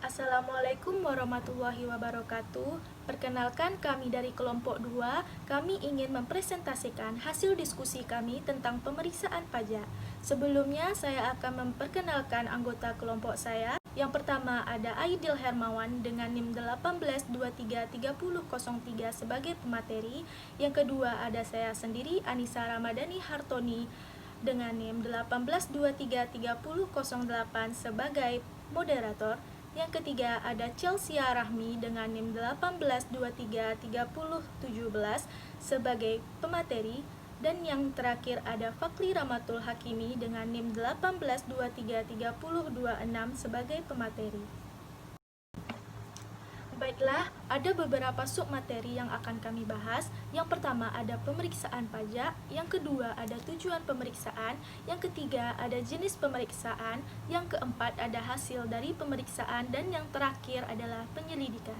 Assalamualaikum warahmatullahi wabarakatuh. Perkenalkan kami dari kelompok 2. Kami ingin mempresentasikan hasil diskusi kami tentang pemeriksaan pajak. Sebelumnya saya akan memperkenalkan anggota kelompok saya. Yang pertama ada Aidil Hermawan dengan NIM 18233003 sebagai pemateri. Yang kedua ada saya sendiri Anissa Ramadhani Hartoni dengan NIM 18233008 sebagai moderator. Yang ketiga ada Chelsea Rahmi dengan NIM 18233017 sebagai pemateri. Dan yang terakhir ada Fakri Ramatul Hakimi dengan NIM 18233026 sebagai pemateri. Baiklah, ada beberapa submateri yang akan kami bahas. Yang pertama ada pemeriksaan pajak, yang kedua ada tujuan pemeriksaan, yang ketiga ada jenis pemeriksaan, yang keempat ada hasil dari pemeriksaan, dan yang terakhir adalah penyelidikan.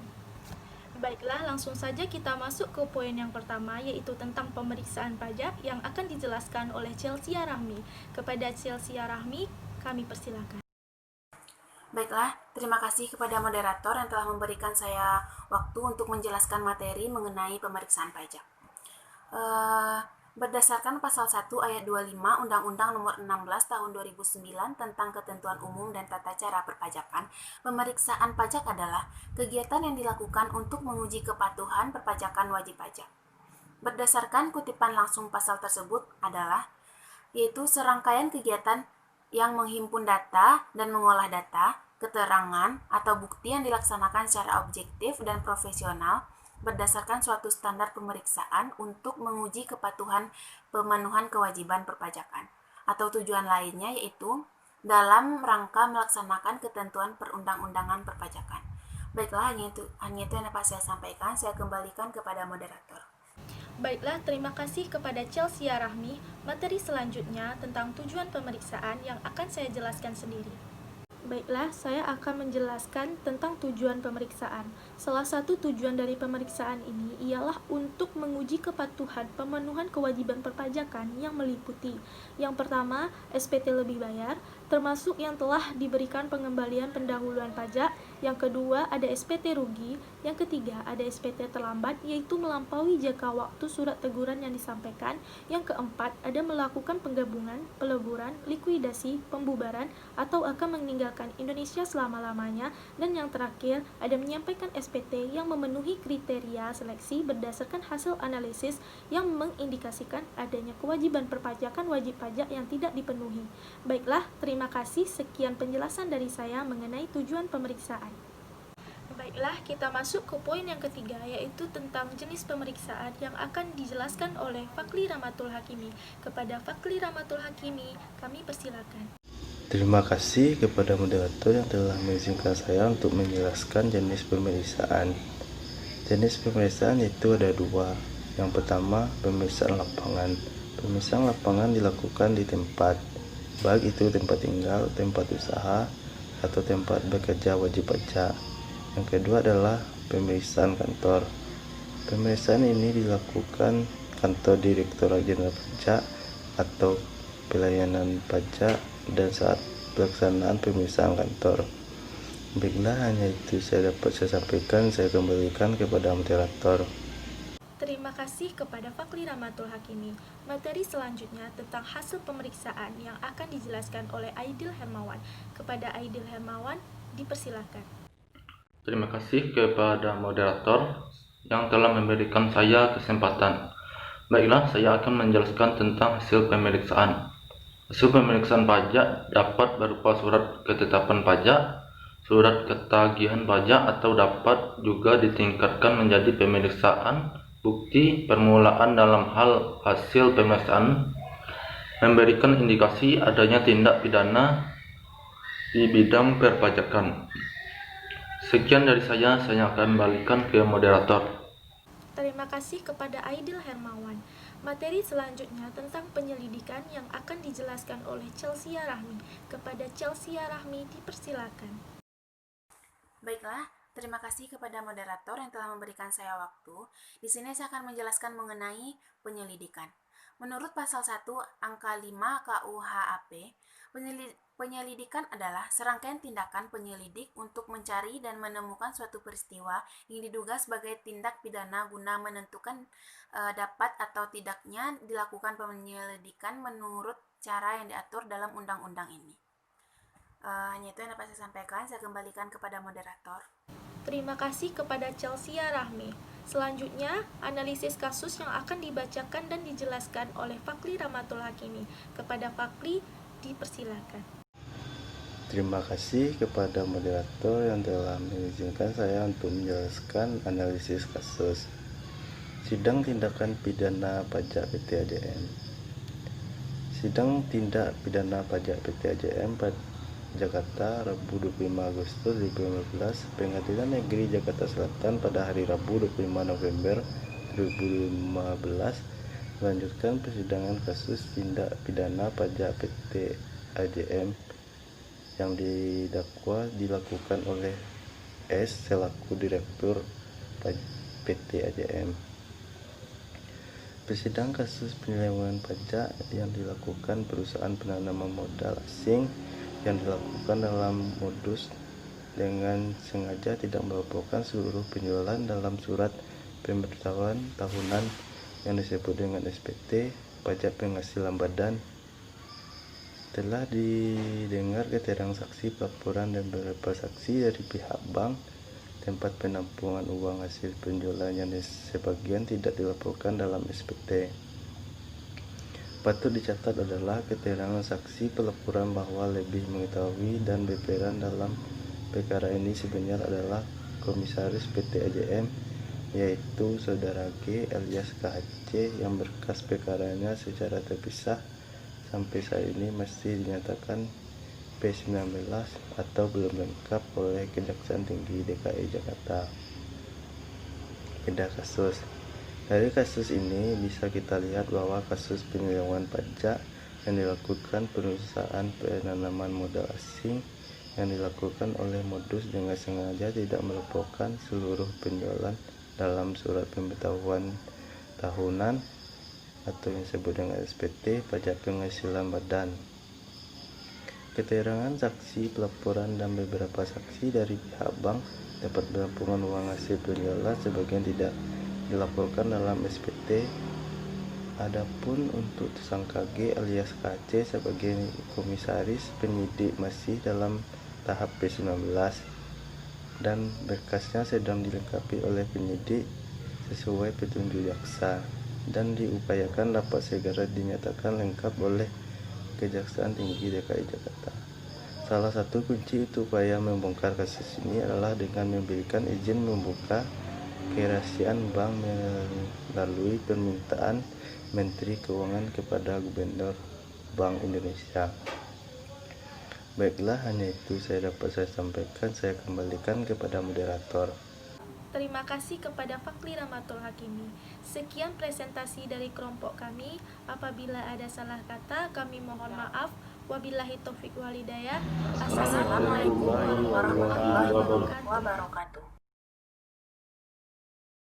Baiklah, langsung saja kita masuk ke poin yang pertama, yaitu tentang pemeriksaan pajak yang akan dijelaskan oleh Chelsea Rahmi. Kepada Chelsea Rahmi, kami persilakan. Baiklah, terima kasih kepada moderator yang telah memberikan saya waktu untuk menjelaskan materi mengenai pemeriksaan pajak. Berdasarkan pasal 1 ayat 25 Undang-Undang Nomor 16 Tahun 2009 tentang Ketentuan Umum dan Tata Cara Perpajakan, pemeriksaan pajak adalah kegiatan yang dilakukan untuk menguji kepatuhan perpajakan wajib pajak. Berdasarkan kutipan langsung pasal tersebut adalah yaitu serangkaian kegiatan yang menghimpun data dan mengolah data, keterangan, atau bukti yang dilaksanakan secara objektif dan profesional berdasarkan suatu standar pemeriksaan untuk menguji kepatuhan pemenuhan kewajiban perpajakan, atau tujuan lainnya yaitu dalam rangka melaksanakan ketentuan perundang-undangan perpajakan. Baiklah, hanya itu yang dapat saya sampaikan. Saya kembalikan kepada moderator. Baiklah, terima kasih kepada Chelsea Rahmi. Materi selanjutnya tentang tujuan pemeriksaan yang akan saya jelaskan sendiri. Baiklah, saya akan menjelaskan tentang tujuan pemeriksaan. Salah satu tujuan dari pemeriksaan ini ialah untuk menguji kepatuhan pemenuhan kewajiban perpajakan yang meliputi: yang pertama, SPT lebih bayar, termasuk yang telah diberikan pengembalian pendahuluan pajak. Yang kedua, ada SPT rugi. Yang ketiga, ada SPT terlambat, yaitu melampaui jangka waktu surat teguran yang disampaikan. Yang keempat, ada melakukan penggabungan, peleburan, likuidasi, pembubaran, atau akan meninggalkan Indonesia selama-lamanya. Dan yang terakhir, ada menyampaikan SPT yang memenuhi kriteria seleksi berdasarkan hasil analisis yang mengindikasikan adanya kewajiban perpajakan wajib pajak yang tidak dipenuhi. Baiklah, terima kasih. Sekian penjelasan dari saya mengenai tujuan pemeriksaan. Baiklah, kita masuk ke poin yang ketiga, yaitu tentang jenis pemeriksaan yang akan dijelaskan oleh Fakri Ramatul Hakimi. Kepada Fakri Ramatul Hakimi, kami persilakan. Terima kasih kepada moderator yang telah mengizinkan saya untuk menjelaskan jenis pemeriksaan. Jenis pemeriksaan itu ada dua. Yang pertama, pemeriksaan lapangan. Pemeriksaan lapangan dilakukan di tempat, baik itu tempat tinggal, tempat usaha, atau tempat bekerja wajib pajak. Yang kedua adalah pemeriksaan kantor. Pemeriksaan ini dilakukan kantor Direktorat Jenderal Pajak atau pelayanan pajak dan saat pelaksanaan pemeriksaan kantor. Baiklah, hanya itu saya sampaikan. Saya kembalikan kepada moderator. Terima kasih kepada Fakri Ramatul Hakimi. Materi selanjutnya tentang hasil pemeriksaan yang akan dijelaskan oleh Aidil Hermawan. Kepada Aidil Hermawan, dipersilakan. Terima kasih kepada moderator yang telah memberikan saya kesempatan. Baiklah, saya akan menjelaskan tentang hasil pemeriksaan. Hasil pemeriksaan pajak dapat berupa surat ketetapan pajak, surat ketagihan pajak, atau dapat juga ditingkatkan menjadi pemeriksaan bukti permulaan dalam hal hasil pemeriksaan memberikan indikasi adanya tindak pidana di bidang perpajakan. Sekian dari saya akan kembalikan ke moderator. Terima kasih kepada Aidil Hermawan. Materi selanjutnya tentang penyelidikan yang akan dijelaskan oleh Chelsea Rahmi. Kepada Chelsea Rahmi, dipersilakan. Baiklah, terima kasih kepada moderator yang telah memberikan saya waktu. Di sini saya akan menjelaskan mengenai penyelidikan. Menurut pasal 1 angka 5 KUHAP, Penyelidikan adalah serangkaian tindakan penyelidik untuk mencari dan menemukan suatu peristiwa yang diduga sebagai tindak pidana guna menentukan dapat atau tidaknya dilakukan penyelidikan menurut cara yang diatur dalam undang-undang ini. Hanya itu yang dapat saya sampaikan. Saya kembalikan kepada moderator. Terima kasih kepada Chelsea Rahmi. Selanjutnya, analisis kasus yang akan dibacakan dan dijelaskan oleh Fakli Ramatul Hakimi. Kepada Fakli, dipersilakan. Terima kasih kepada moderator yang telah mengizinkan saya untuk menjelaskan analisis kasus Sidang Tindakan Pidana Pajak PT AJM. Sidang Tindak Pidana Pajak PT AJM Jakarta, Rabu 25 Agustus 2015, Pengadilan Negeri Jakarta Selatan pada hari Rabu 25 November 2015 melanjutkan persidangan kasus tindak pidana pajak PT AJM yang didakwa dilakukan oleh S selaku Direktur PT AJM. Persidangan kasus penyelewengan pajak yang dilakukan perusahaan penanaman modal asing yang dilakukan dalam modus dengan sengaja tidak melaporkan seluruh penjualan dalam surat pemberitahuan tahunan yang disebut dengan SPT pajak penghasilan badan. Telah didengar keterangan saksi, pelaporan dan beberapa saksi dari pihak bank tempat penampungan uang hasil penjualan yang sebagian tidak dilaporkan dalam SPT. Patut dicatat adalah keterangan saksi pelaporan bahwa lebih mengetahui dan berperan dalam perkara ini sebenarnya adalah Komisaris PT AJM, yaitu Saudara G alias KHC yang berkas perkaranya secara terpisah sampai saat ini masih dinyatakan P19 atau belum lengkap oleh Kejaksaan Tinggi DKI Jakarta. Beda kasus. Dari kasus ini bisa kita lihat bahwa kasus penyelewengan pajak yang dilakukan perusahaan penanaman modal asing yang dilakukan oleh modus dengan sengaja tidak melaporkan seluruh penjualan dalam surat pemberitahuan tahunan atau yang disebut dengan SPT pajak penghasilan badan. Keterangan saksi, pelaporan dan beberapa saksi dari pihak bank dapat penampungan uang hasil penjualan sebagian tidak dilaporkan dalam SPT. Adapun untuk tersangka G alias KC sebagai komisaris, penyidik masih dalam tahap P19 dan berkasnya sedang dilengkapi oleh penyidik sesuai petunjuk jaksa dan diupayakan dapat segera dinyatakan lengkap oleh Kejaksaan Tinggi DKI Jakarta. Salah satu kunci untuk upaya membongkar kasus ini adalah dengan memberikan izin membuka kerahasiaan bank melalui permintaan Menteri Keuangan kepada Gubernur Bank Indonesia. Baiklah, hanya itu saya sampaikan. Saya kembalikan kepada moderator. Terima kasih kepada Fakli Ramatul Hakimi. Sekian presentasi dari kelompok kami. Apabila ada salah kata, kami mohon maaf. Wabillahi taufiq walhidayah. Assalamualaikum warahmatullahi wabarakatuh.